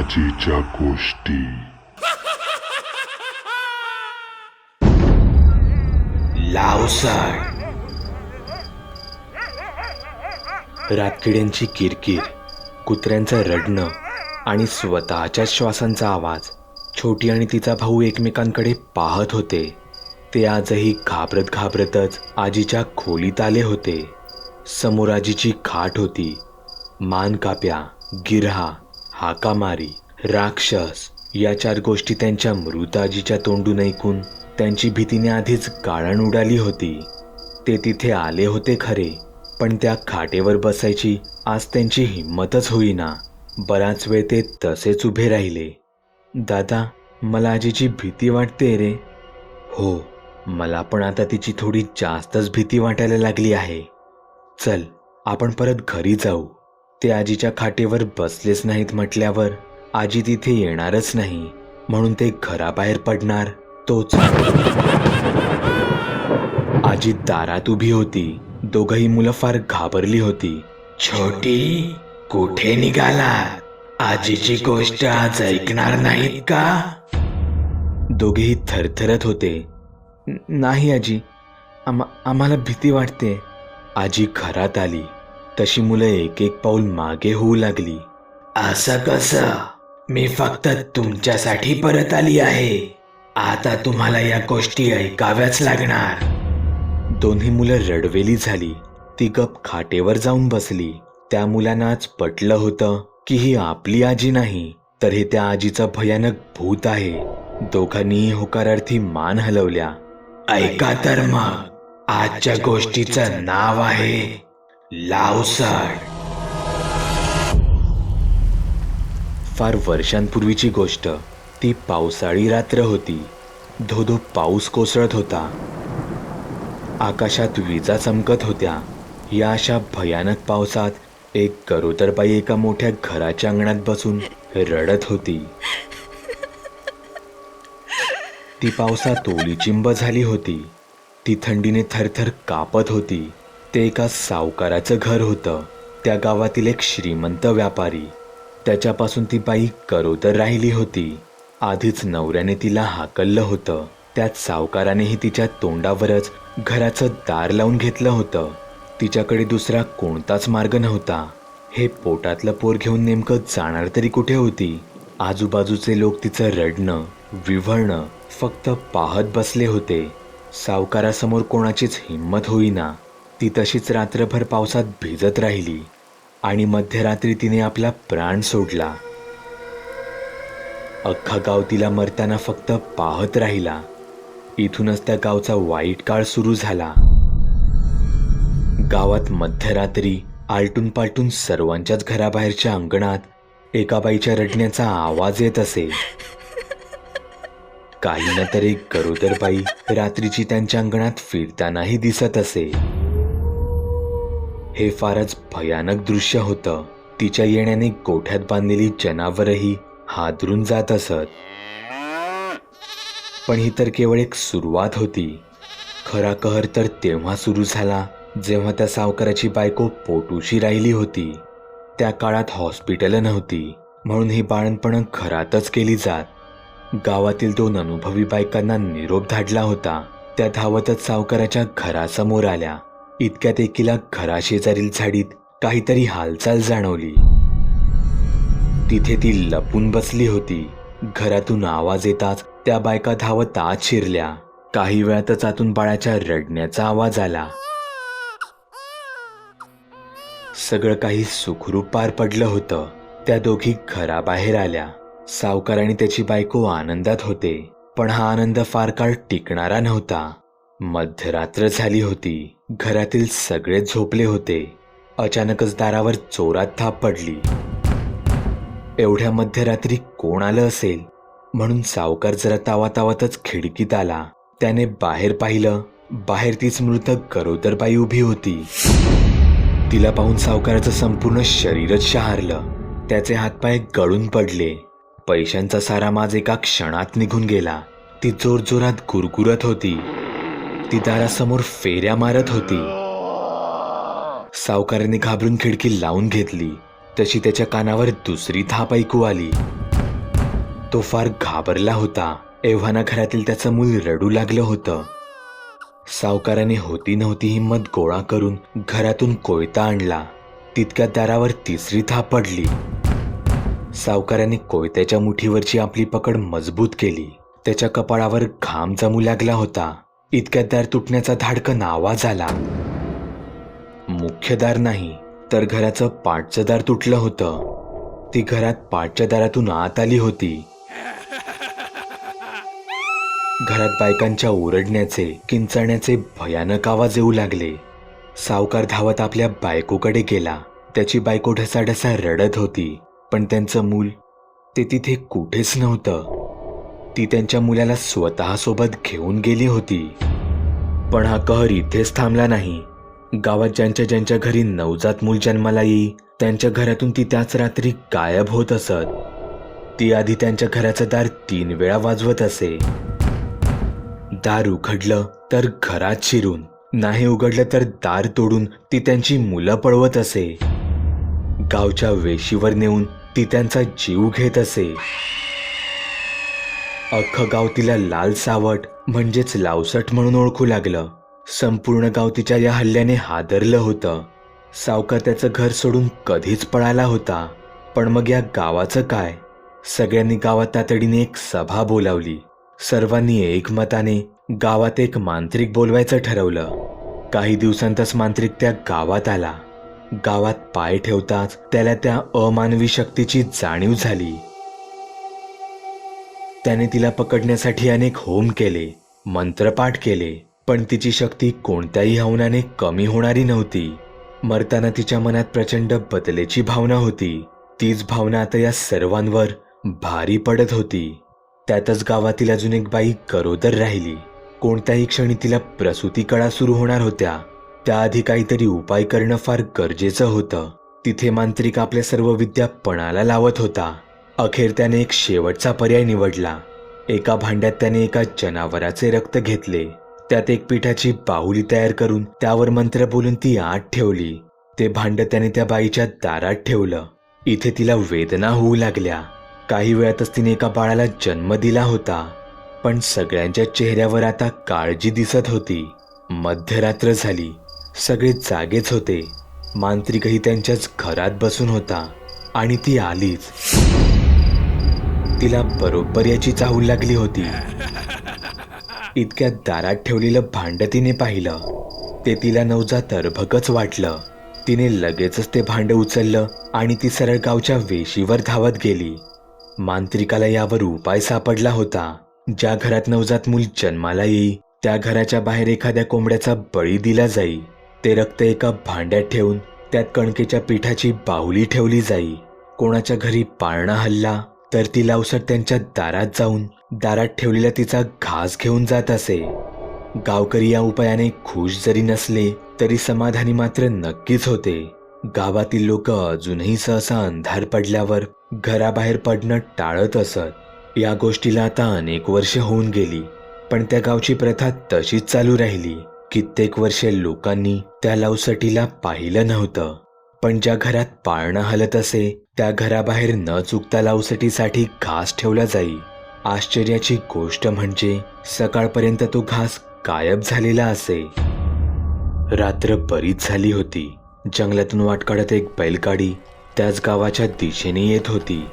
आजीच्या गोष्टी. लावसाळ. रातकिड्यांची किरकिर, कुत्र्यांचं रडणं आणि स्वतःच्या श्वासांचा आवाज. छोटी आणि तिचा भाऊ एकमेकांकडे पाहत होते. ते आजही घाबरत घाबरतच आजीच्या खोलीत आले होते. समोर आजीची खाट होती. मानकाप्या, गिऱ्हा, हाकामारी, राक्षस या 4 गोष्टी त्यांच्या मृत आजीच्या तोंडून ऐकून त्यांची भीतीने आधीच गाळण उडाली होती. ते तिथे आले होते खरे, पण त्या खाटेवर बसायची आज त्यांची हिंमतच होईना. बराच वेळ ते तसेच उभे राहिले. दादा, मला आजीची भीती वाटते रे. हो, मला पण आता तिची थोडी जास्तच भीती वाटायला लागली आहे. चल, आपण परत घरी जाऊ. ते आजीच्या खाटेवर बसलेच नाहीत म्हटल्यावर आजी तिथे येणारच नाही, म्हणून ते घराबाहेर पडणार तोच. आजी दारात उभी होती. दोघही मुलं फार घाबरली होती. छोटी, कुठे निघालात? आजीची गोष्ट आज ऐकणार नाहीत का? दोघेही थरथरत होते. नाही आजी, आम्हाला भीती वाटते. आजी घरात आली तशी मुलं एक एक पाऊल मागे होऊ लागली. असं कसं? मी फक्त तुमच्यासाठी परत आली आहे. आता तुम्हाला या गोष्टी ऐकाव्याच लागणार. दोन्ही मुलं रडवेली झाली. ती गप खाटेवर जाऊन बसली. त्या मुलांना आज पटलं होतं की ही आपली आजी नाही, तर हे त्या आजीचं भयानक भूत आहे. दोघांनीही होकारार्थी मान हलवल्या. ऐका तर मग, आजच्या गोष्टीचं नाव आहे लावसाळ. फार वर्षांपूर्वीची गोष्ट. ती पावसाळी रात्र होती. धोधो पाऊस कोसळत होता. आकाशात विजा चमकत होत्या. या अशा भयानक पावसात एक गरोदरबाई एका मोठ्या घराच्या अंगणात बसून रडत होती. ती पावसात ओलीचिंब झाली होती. ती थंडीने थरथर कापत होती. ते एका सावकाराचं घर होतं. त्या गावातील एक श्रीमंत व्यापारी. त्याच्यापासून ती बाई गरोदर राहिली होती. आधीच नवऱ्याने तिला हाकललं होतं. त्यात सावकारानेही तिच्या तोंडावरच घराचं दार लावून घेतलं होतं. तिच्याकडे दुसरा कोणताच मार्ग नव्हता. हे पोटातलं पोर घेऊन नेमकं जाणार तरी कुठे होती? आजूबाजूचे लोक तिचं रडणं, विव्हळणं फक्त पाहत बसले होते. सावकारासमोर कोणाचीच हिंमत होईना. ती तशीच रात्रभर पावसात भिजत राहिली आणि मध्यरात्री तिने आपला प्राण सोडला. अख्खा गाव तिला मरताना फक्त पाहत राहिला. इथूनच त्या गावचा वाईट काळ सुरू झाला. गावात मध्यरात्री आलटून पालटून सर्वांच्याच घराबाहेरच्या अंगणात एका बाईच्या रडण्याचा आवाज येत असे. काही ना तरी गरोदर बाई रात्रीची त्यांच्या अंगणात फिरतानाही दिसत असे. हे फारच भयानक दृश्य होतं. तिच्या येण्याने गोठ्यात बांधलेली जनावरही हादरून जात असत. पण ही तर केवळ एक सुरुवात होती. खरा कहर तर तेव्हा सुरू झाला जेव्हा त्या सावकाराची बायको पोटूशी राहिली होती. त्या काळात हॉस्पिटल नव्हती, म्हणून ही बाळंतपणं घरातच केली जात. गावातील 2 अनुभवी बायकांना निरोप धाडला होता. त्या धावतच सावकाराच्या घरासमोर आल्या. इतक्यात एकीला घराशेजारील झाडीत काहीतरी हालचाल जाणवली. तिथे ती लपून बसली होती. घरातून आवाज येताच त्या बायका धावत आत शिरल्या. काही वेळातच आतून बाळाच्या रडण्याचा आवाज आला. सगळं काही सुखरूप पार पडलं होतं. त्या दोघी घराबाहेर आल्या. सावकार आणि त्याची बायको आनंदात होते, पण हा आनंद फार काळ टिकणारा नव्हता. मध्यरात्र झाली होती. घरातील सगळे झोपले होते. अचानकच दारावर जोरात थाप पडली. एवढ्या मध्यरात्री कोण आलं असेल म्हणून सावकार जरा तावातावातच खिडकीत आला. त्याने बाहेर पाहिलं. बाहेर तीच मृत गरोदरबाई उभी होती. तिला पाहून सावकाराचं संपूर्ण शरीरच शहारलं. त्याचे हातपाय गळून पडले. पैशांचा सारा माज एका क्षणात निघून गेला. ती जोरजोरात गुरगुरत होती. ती दारासमोर फेऱ्या मारत होती. सावकाराने घाबरून खिडकी लावून घेतली. तशी त्याच्या कानावर दुसरी थाप ऐकू आली. तो फार घाबरला होता. एव्हाना घरातील त्याचं मूल रडू लागलं होतं. सावकाराने होती नव्हती हिंमत गोळा करून घरातून कोयता आणला. तितक्यात दारावर तिसरी थाप पडली. सावकाराने कोयत्याच्या मुठीवरची आपली पकड मजबूत केली. त्याच्या कपाळावर घाम जमू लागला होता. इतक्यात दार तुटण्याचा धाडकन आवाज आला. मुख्य दार नाही तर घराचं पाठचं दार तुटलं होतं. ती घरात पाठच्या दारातून आत आली होती. घरात बायकांच्या ओरडण्याचे, किंचाळण्याचे भयानक आवाज येऊ लागले. सावकार धावत आपल्या बायकोकडे गेला. त्याची बायको ढसाढसा रडत होती, पण त्यांचं मूल ते तिथे कुठेच नव्हतं. ती त्यांच्या मुलाला स्वतःसोबत घेऊन गेली होती. पण हा कहर इथेच थांबला नाही. गावात ज्यांच्या ज्यांच्या घरी नवजात मूल जन्माला येई त्यांच्या घरातून ती त्याच रात्री गायब होत असत. ती आधी त्यांच्या घराचं दार 3 वेळा वाजवत असे. दार उघडलं तर घरात शिरून, नाही उघडलं तर दार तोडून ती त्यांची मुलं पळवत असे. गावच्या वेशीवर नेऊन ती त्यांचा जीव घेत असे. अख्खं गाव तिला लाल सावट म्हणजेच लावसट म्हणून ओळखू लागलं. संपूर्ण गाव तिच्या या हल्ल्याने हादरलं होतं. सावकार त्याचं घर सोडून कधीच पळाला होता. पण मग या गावाचं काय? सगळ्यांनी गावात तातडीने एक सभा बोलावली. सर्वांनी एकमताने गावात एक मांत्रिक बोलवायचं ठरवलं. काही दिवसांतच मांत्रिक त्या गावात आला. गावात पाय ठेवताच त्याला त्या अमानवी शक्तीची जाणीव झाली. त्याने तिला पकडण्यासाठी अनेक होम केले, मंत्रपाठ केले, पण तिची शक्ती कोणत्याही हवनाने कमी होणारी नव्हती. मरताना तिच्या मनात प्रचंड बदलेची भावना होती. तीच भावना आता या सर्वांवर भारी पडत होती. त्यातच गावातील अजून एक बाई गरोदर राहिली. कोणत्याही क्षणी तिला प्रसूती कळा सुरू होणार होत्या. त्याआधी काहीतरी उपाय करणं फार गरजेचं होतं. तिथे मांत्रिक आपल्या सर्व विद्या पणाला लावत होता. अखेर त्याने एक शेवटचा पर्याय निवडला. एका भांड्यात त्याने एका जनावराचे रक्त घेतले. त्यात एक पिठाची बाहुली तयार करून त्यावर मंत्र बोलून ती आत ठेवली. ते भांड त्याने त्या बाईच्या दारात ठेवलं. इथे तिला वेदना होऊ लागल्या. काही वेळातच तिने एका बाळाला जन्म दिला होता. पण सगळ्यांच्या चेहऱ्यावर आता काळजी दिसत होती. मध्यरात्र झाली. सगळे जागेच होते. मांत्रिकही त्यांच्याच घरात बसून होता आणि ती आलीच. तिला बरोबर याची चाहूल लागली होती. इतक्यात दारात ठेवलेलं भांड तिने पाहिलं. ते तिला नवजात अर्भकच वाटलं. तिने लगेचच ते भांड उचललं आणि ती सरळ गावच्या वेशीवर धावत गेली. मांत्रिकाला यावर उपाय सापडला होता. ज्या घरात नवजात मूल जन्माला येई त्या घराच्या बाहेर एखाद्या कोंबड्याचा बळी दिला जाई. ते रक्त एका भांड्यात ठेवून त्यात कणकेच्या पिठाची बाहुली ठेवली जाई. कोणाच्या घरी पाळणा हल्ला तर ती लावसट त्यांच्या दारात जाऊन दारात ठेवलेला तिचा घास घेऊन जात असे. गावकरी या उपायाने खुश जरी नसले तरी समाधानी मात्र नक्कीच होते. गावातील लोक अजूनही सहसा अंधार पडल्यावर घराबाहेर पडणं टाळत असत. या गोष्टीला आता अनेक वर्ष होऊन गेली, पण त्या गावची प्रथा तशीच चालू राहिली. कित्येक वर्षे लोकांनी त्या लावसटीला पाहिलं नव्हतं. पण ज्या घरात पाळणं हलत असे त्या घराबाहेर न चुकता लावसटीसाठी घास ठेवला जाई. आश्चर्याची गोष्ट म्हणजे सकाळपर्यंत तो घास गायब झालेला असे. रात्र बरीच झाली होती. जंगलातून वाट काढत एक बैलगाडी त्याच गावाच्या दिशेने येत होती.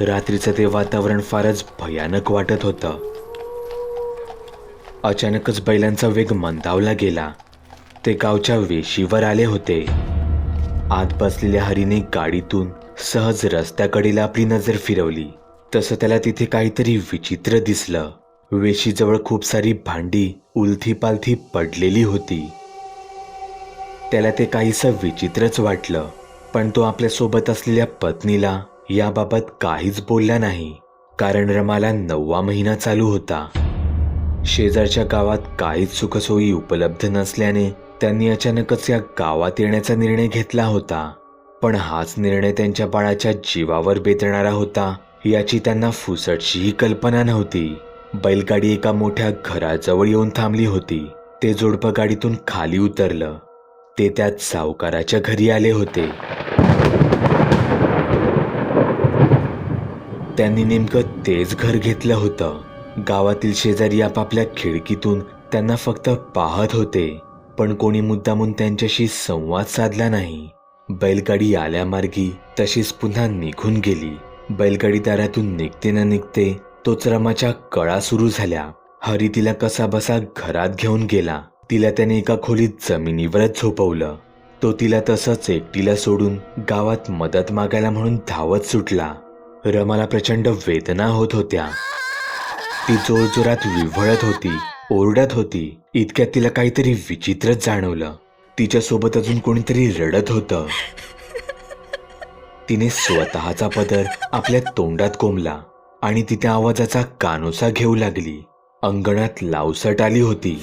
रात्रीचं ते वातावरण फारच भयानक वाटत होतं. अचानकच बैलांचा वेग मंदावला गेला. ते गावच्या वेशीवर आले होते. आत बसलेल्या हरीने गाडीतून सहज रस्त्याकडेला आपली नजर फिरवली. तसं त्याला तिथे काहीतरी विचित्र दिसलं. वेशीजवळ खूप सारी भांडी उलथी पालथी पडलेली होती. त्याला ते काहीसं विचित्रच वाटलं, पण तो आपल्या सोबत असलेल्या पत्नीला याबाबत काहीच बोलला नाही. कारण रमाला 9वा महिना चालू होता. शेजारच्या गावात काहीच सुखसोयी उपलब्ध नसल्याने त्यांनी अचानकच या गावात येण्याचा निर्णय घेतला होता. पण हाच निर्णय त्यांच्या बाळाच्या जीवावर बेतणारा होता याची त्यांना फुसटशीही कल्पना नव्हती. बैलगाडी एका मोठ्या घराजवळ येऊन थांबली होती. ते जोडपं गाडीतून खाली उतरलं. ते त्यात सावकाराच्या घरी आले होते. त्यांनी नेमकं तेच घर घेतलं होतं. गावातील शेजारी आपापल्या खिडकीतून त्यांना फक्त पाहत होते, पण कोणी मुद्दामून त्यांच्याशी संवाद साधला नाही. बैलगाडी आल्या मार्गी तशीच पुन्हा निघून गेली. बैलगाडी दारातून निघते न निघते तोच रमाच्या कळा सुरू झाल्या. हरी तिला कसा बसा घरात घेऊन गेला. तिला त्याने एका खोलीत जमिनीवरच झोपवलं. तो तिला तसंच एकटीला सोडून गावात मदत मागायला म्हणून धावत सुटला. रमाला प्रचंड वेदना होत होत्या. ती जोरजोरात विव्हळत होती, ओरडत होती. इतक्यात तिला काहीतरी विचित्रच जाणवलं. तिच्यासोबत अजून कोणीतरी रडत होतं. तिने स्वतःचा पदर आपल्या तोंडात कोंबला आणि ती त्या आवाजाचा कानोसा घेऊ लागली. अंगणात लावसट आली होती.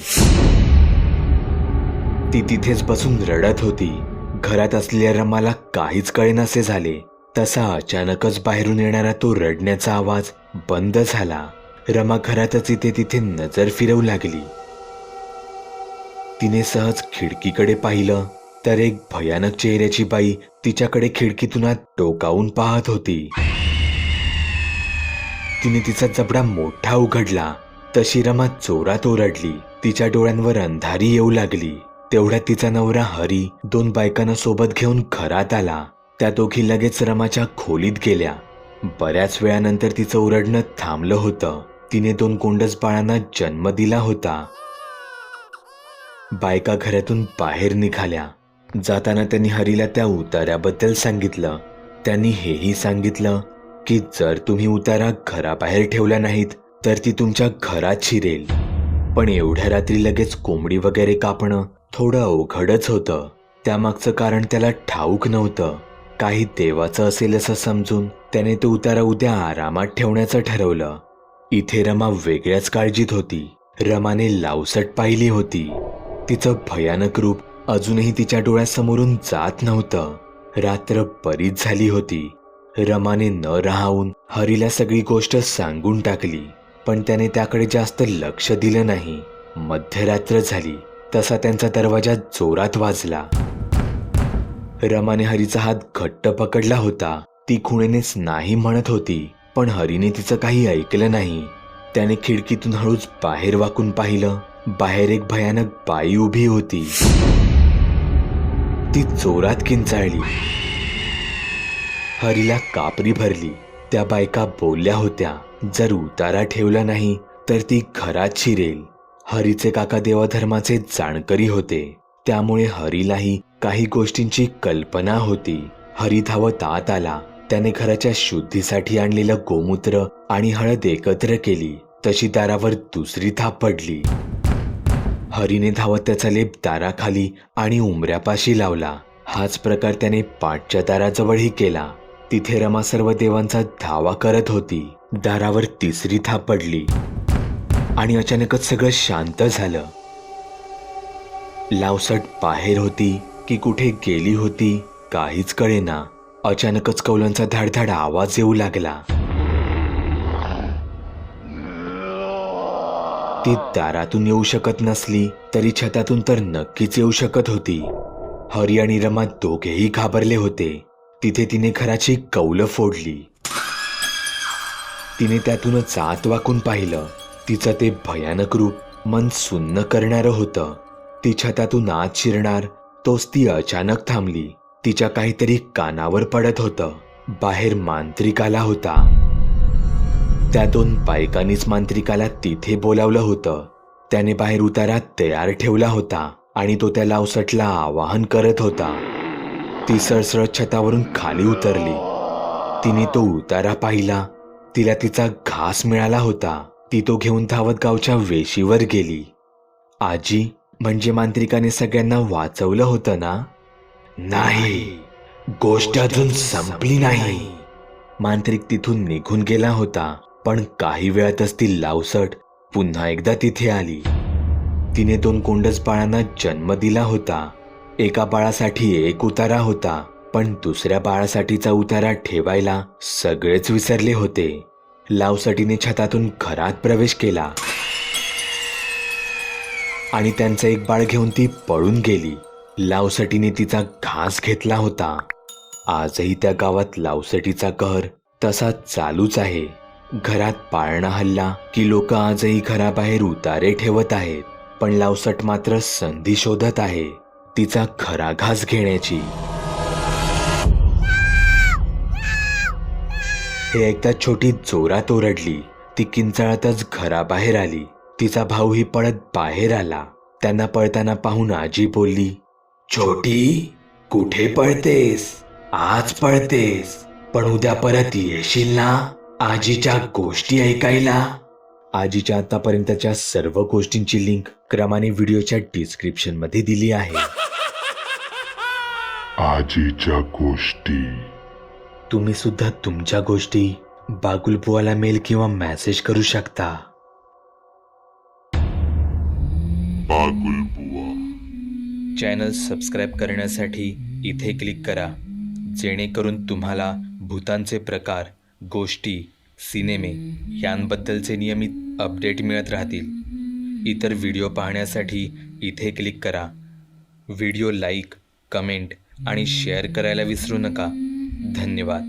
ती तिथेच बसून रडत होती. घरात असलेल्या रमाला काहीच कळेनासे झाले. तसा अचानकच बाहेरून येणारा तो रडण्याचा आवाज बंद झाला. रमा घरातच इथे तिथे नजर फिरवू लागली. तिने सहज खिडकीकडे पाहिलं तर एक भयानक चेहऱ्याची बाई तिच्याकडे खिडकीतून आत डोकावून पाहत होती. तिने तिचा जबडा मोठा उघडला. तशी रमा जोरात ओरडली. तिच्या डोळ्यांवर अंधारी येऊ लागली. तेवढ्यात तिचा नवरा हरी 2 बायकांना सोबत घेऊन घरात आला. त्या दोघी लगेच रमाच्या खोलीत गेल्या. बऱ्याच वेळानंतर तिचं ओरडणं थांबलं होतं. तिने 2 गोंडस बाळांना जन्म दिला होता. बायका घरातून बाहेर निघाल्या. जाताना त्यांनी हरीला त्या उतार्याबद्दल सांगितलं. त्यांनी हेही सांगितलं की जर तुम्ही उतारा घराबाहेर ठेवला नाहीत तर ती तुमच्या घरात शिरेल. पण एवढ्या रात्री लगेच कोंबडी वगैरे कापणं थोडं अवघडच होतं. त्यामागचं कारण त्याला ठाऊक नव्हतं. काही देवाचं असेल असं समजून त्याने तो उतारा उद्या आरामात ठेवण्याचं ठरवलं. इथे रमा वेगळ्याच काळजीत होती. रमाने लावसट पाहिली होती. तिचं भयानक रूप अजूनही तिच्या डोळ्यासमोरून जात नव्हतं. रात्र बरीच झाली होती. रमाने न राहून हरीला सगळी गोष्ट सांगून टाकली, पण त्याने त्याकडे जास्त लक्ष दिलं नाही. मध्यरात्र झाली तसा त्यांचा दरवाजा जोरात वाजला. रमाने हरीचा हात घट्ट पकडला होता. ती खुणेनेच नाही म्हणत होती, पण हरीने तिचं काही ऐकलं नाही. त्याने खिडकीतून हळूच बाहेर वाकून पाहिलं. बाहेर एक भयानक बाई उभी होती. ती जोरात किंचाळली. हरीला कापरी भरली. त्या बायका बोलल्या होत्या, जर उतारा ठेवला नाही तर ती घरात शिरेल. हरीचे काका देवाधर्माचे जाणकरी होते, त्यामुळे हरीलाही काही गोष्टींची कल्पना होती. हरी धावत आत आला. त्याने घराच्या शुद्धीसाठी आणलेलं गोमूत्र आणि हळद एकत्र केली. तशी दारावर दुसरी थाप पडली. हरीने धावत त्याचा लेप दाराखाली आणि उंबऱ्यापाशी लावला. हाच प्रकार त्याने पाठच्या दाराजवळही केला. तिथे रमा सर्व देवांचा धावा करत होती. दारावर तिसरी थाप पडली आणि अचानकच सगळं शांत झालं. लावसट बाहेर होती की कुठे गेली होती काहीच कळेना. अचानकच कौलांचा धाडधाड आवाज येऊ लागला. ती दारातून येऊ शकत नसली तरी छतातून तर नक्कीच येऊ शकत होती. हरी आणि रमा दोघेही घाबरले होते. तिथे तिने घराची कौलं फोडली. तिने त्यातूनच आत वाकून पाहिलं. तिचं ते भयानक रूप मन सुन्न करणारं होतं. ती छतातून आत शिरणार तोच ती अचानक थांबली. तिच्या काहीतरी कानावर पडत होतं. बाहेर मांत्रिक आला होता. त्या 2 बायकांनीच मांत्रिकाला तिथे बोलावलं होतं. त्याने बाहेर उतारा तयार ठेवला होता आणि तो त्या लावसटला आवाहन करत होता. ती सरसरत छतावरून खाली उतरली. तिने तो उतारा पाहिला. तिला तिचा घास मिळाला होता. ती तो घेऊन धावत गावच्या वेशीवर गेली. आजी, म्हणजे मांत्रिकाने सगळ्यांना वाचवलं होतं ना? नाही, गोष्ट अजून संपली नाही. मांत्रिक तिथून निघून गेला होता, पण काही वेळातच ती लावसट पुन्हा एकदा तिथे आली. तिने 2 गोंडस बाळांना जन्म दिला होता. एका बाळासाठी एक उतारा होता, पण दुसऱ्या बाळासाठीचा उतारा ठेवायला सगळेच विसरले होते. लावसटीने छतातून घरात प्रवेश केला आणि त्यांचं एक बाळ घेऊन ती पळून गेली. लावसटीने तिचा घास घेतला होता. आजही त्या गावात लावसटीचा कहर तसा चालूच आहे. घरात पाळणा हल्ला की लोक आजही घराबाहेर उतारे ठेवत आहेत, पण लावसट मात्र संधी शोधत आहे तिचा खरा घास घेण्याची. हे एकदा छोटी जोरात ओरडली. ती किंचाळतच घराबाहेर आली. तिचा भाऊही पळत बाहेर आला. त्यांना पळताना पाहून आजी बोलली, छोटी, कुठे पळतेस? आज पळतेस, पण उद्या परत येशील ना आजीच्या गोष्टी ऐकायला? आजीच्या आतापर्यंतच्या सर्व गोष्टींची लिंक क्रमाने व्हिडिओच्या डिस्क्रिप्शन मध्ये दिली आहे. आजीच्या गोष्टी. तुम्ही सुद्धा तुमच्या गोष्टी बागुलबुवाला मेल किंवा मेसेज करू शकता. बागुलबुवा. चॅनल सबस्क्राईब करण्यासाठी इथे क्लिक करा, जेणेकरून तुम्हाला भूतांचे प्रकार, गोष्टी, सिनेमे यांबद्दलचे नियमित अपडेट मिळत राहतील. इतर व्हिडिओ पाहण्यासाठी इथे क्लिक करा. व्हिडिओ लाईक, कमेंट आणि शेअर करायला विसरू नका. धन्यवाद.